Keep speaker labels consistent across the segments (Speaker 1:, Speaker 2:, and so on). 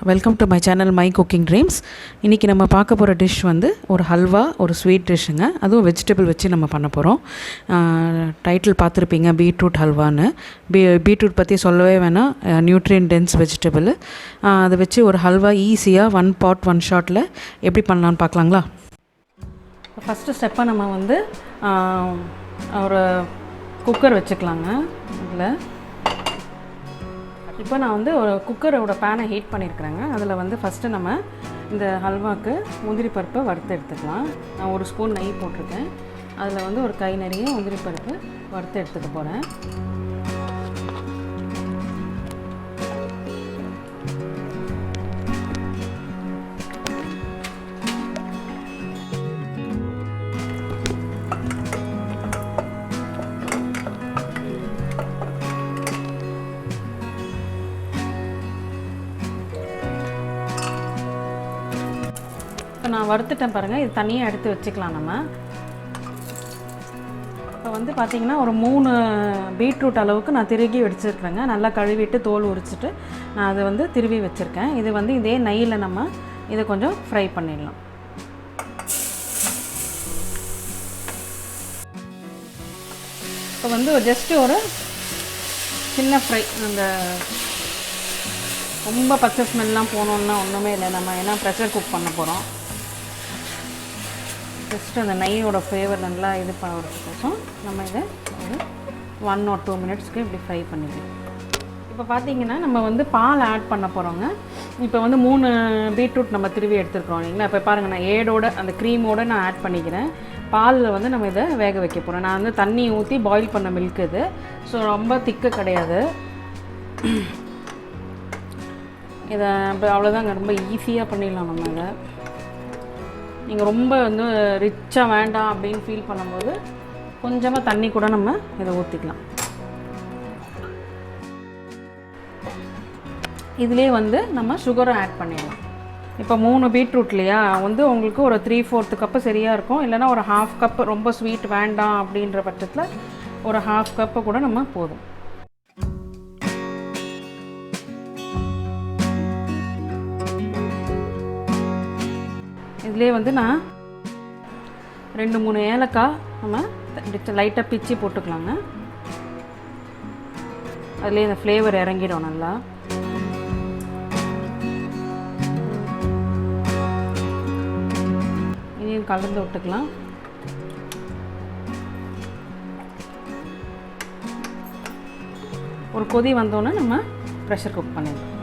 Speaker 1: Welcome to my channel my cooking dreams. இன்றைக்கி நம்ம பார்க்க போகிற டிஷ் வந்து ஒரு ஹல்வா, ஒரு ஸ்வீட் டிஷ்ஷுங்க. அதுவும் வெஜிடபிள் வச்சு நம்ம பண்ண போகிறோம். டைட்டில் பார்த்துருப்பீங்க, பீட்ரூட் ஹல்வான்னு. பீட்ரூட் பற்றி சொல்லவே வேணாம், நியூட்ரியன் டென்ஸ் வெஜிடபிள். அதை வச்சு ஒரு ஹல்வா ஈஸியாக 1 pot 1 shotல எப்படி பண்ணலான்னு பார்க்கலாங்களா? ஃபஸ்ட்டு ஸ்டெப்பாக நம்ம வந்து ஒரு குக்கர் வச்சுக்கலாங்க. இதில் இப்போ நான் வந்து ஒரு குக்கரோட பேனை ஹீட் பண்ணியிருக்கிறேங்க. அதில் வந்து ஃபஸ்ட்டு நம்ம இந்த ஹல்வாவுக்கு முந்திரி பருப்பை வறுத்து எடுத்துக்கலாம். நான் 1 ஸ்பூன் நெய் போட்டிருக்கேன். அதில் வந்து ஒரு கை நிறைய முந்திரி பருப்பு வறுத்து எடுத்துக்க போகிறேன். இப்போ நான் வறுத்துட்டேன் பாருங்கள். இது தனியாக எடுத்து வச்சுக்கலாம் நம்ம. இப்போ வந்து பார்த்திங்கன்னா ஒரு 3 பீட்ரூட் அளவுக்கு நான் திருகி வச்சுருக்கிறேங்க. நல்லா கழுவிட்டு தோல் உரிச்சிட்டு நான் அதை வந்து திருவி வச்சுருக்கேன். இது வந்து இதே நெய்யில் நம்ம இதை கொஞ்சம் ஃப்ரை பண்ணிடலாம். இப்போ வந்து ஜஸ்ட்டு ஒரு சின்ன ஃப்ரை, அந்த ரொம்ப பச்சை ஸ்மெல்லாம் போனோன்னா ஒன்றுமே இல்லை. நம்ம ஏன்னா ப்ரெஷர் குக் பண்ண போகிறோம். ஜஸ்ட்டு அந்த நெய்யோட ஃப்ளேவர் நல்லா இது பண்ணுறதுக்கோசம் நம்ம இதை ஒரு 1 or 2 minutesக்கு இப்படி ஃப்ரை பண்ணிக்கலாம். இப்போ பார்த்திங்கன்னா நம்ம வந்து பால் ஆட் பண்ண போகிறோங்க. இப்போ வந்து 3 பீட்ரூட் நம்ம திருவி எடுத்துருக்குறோம் இல்லைங்களா? இப்போ பாருங்கள், நான் ஏடோட அந்த க்ரீமோடு நான் ஆட் பண்ணிக்கிறேன். பாலில் வந்து நம்ம இதை வேக வைக்க போகிறோம். நான் வந்து தண்ணி ஊற்றி பாயில் பண்ண மில்க் இது. ஸோ ரொம்ப திக்கு கிடையாது. இதை இப்போ அவ்வளோதாங்க, ரொம்ப ஈஸியாக பண்ணிடலாம் நம்ம இதை. நீங்கள் ரொம்ப வந்து ரிச்சாக வேண்டாம் அப்படின்னு ஃபீல் பண்ணும்போது கொஞ்சமாக தண்ணி கூட நம்ம இதை ஊற்றிக்கலாம். இதிலே வந்து நம்ம சுகரும் ஆட் பண்ணிடலாம். இப்போ 3 பீட்ரூட் இல்லையா, வந்து உங்களுக்கு ஒரு 3/4 கப்பு சரியாக இருக்கும். இல்லைனா ஒரு 1/2 கப், ரொம்ப ஸ்வீட் வேண்டாம் அப்படின்ற பட்சத்தில் ஒரு 1/2 கப்பு கூட நம்ம போதும். இதிலே வந்து நான் 2-3 ஏலக்காய் நம்ம லைட்டாக பிச்சு போட்டுக்கலாங்க. அதுலேயே இந்த ஃப்ளேவர் இறங்கிடும் நல்லா. இதையும் கலந்து விட்டுக்கலாம். ஒரு கொதி வந்தோன்னே நம்ம ப்ரெஷர் குக் பண்ணிடலாம்.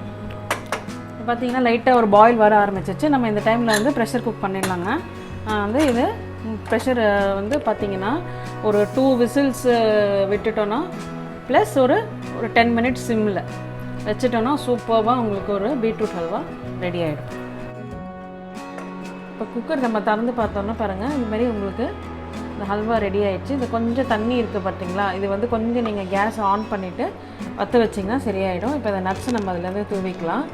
Speaker 1: பார்த்திங்கன்னா லைட்டாக ஒரு பாயில் வர ஆரம்பிச்சிச்சு. நம்ம இந்த டைமில் வந்து ப்ரெஷர் குக் பண்ணிடலாங்க. வந்து இது ப்ரெஷர் வந்து பார்த்திங்கன்னா ஒரு 2 whistles விட்டுட்டோன்னா ப்ளஸ் ஒரு 10 minutes சிம்மில் வச்சுட்டோன்னா சூப்பராக உங்களுக்கு ஒரு பீட்ரூட் ஹல்வா ரெடி ஆகிடும். இப்போ குக்கர் நம்ம திறந்து பார்த்தோன்னா பாருங்கள், இதுமாரி உங்களுக்கு இந்த ஹல்வா ரெடி ஆகிடுச்சு. இது கொஞ்சம் தண்ணி இருக்குது பார்த்திங்களா? இது வந்து கொஞ்சம் நீங்கள் கேஸ் ஆன் பண்ணிவிட்டு பற்ற வச்சிங்கன்னா சரியாயிடும். இப்போ இந்த நட்ஸ் நம்ம அதிலேருந்து தூவிக்கலாம்.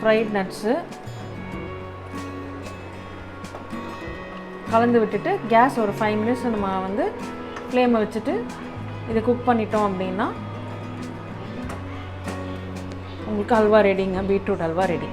Speaker 1: ஃப்ரைட் நட்ஸு கலந்து விட்டுட்டு கேஸ் ஒரு 5 minutes நம்ம வந்து ஃப்ளேமை வச்சுட்டு இதை குக் பண்ணிட்டோம் அப்படின்னா உங்களுக்கு ஹல்வா ரெடிங்க. Beetroot halwa ready.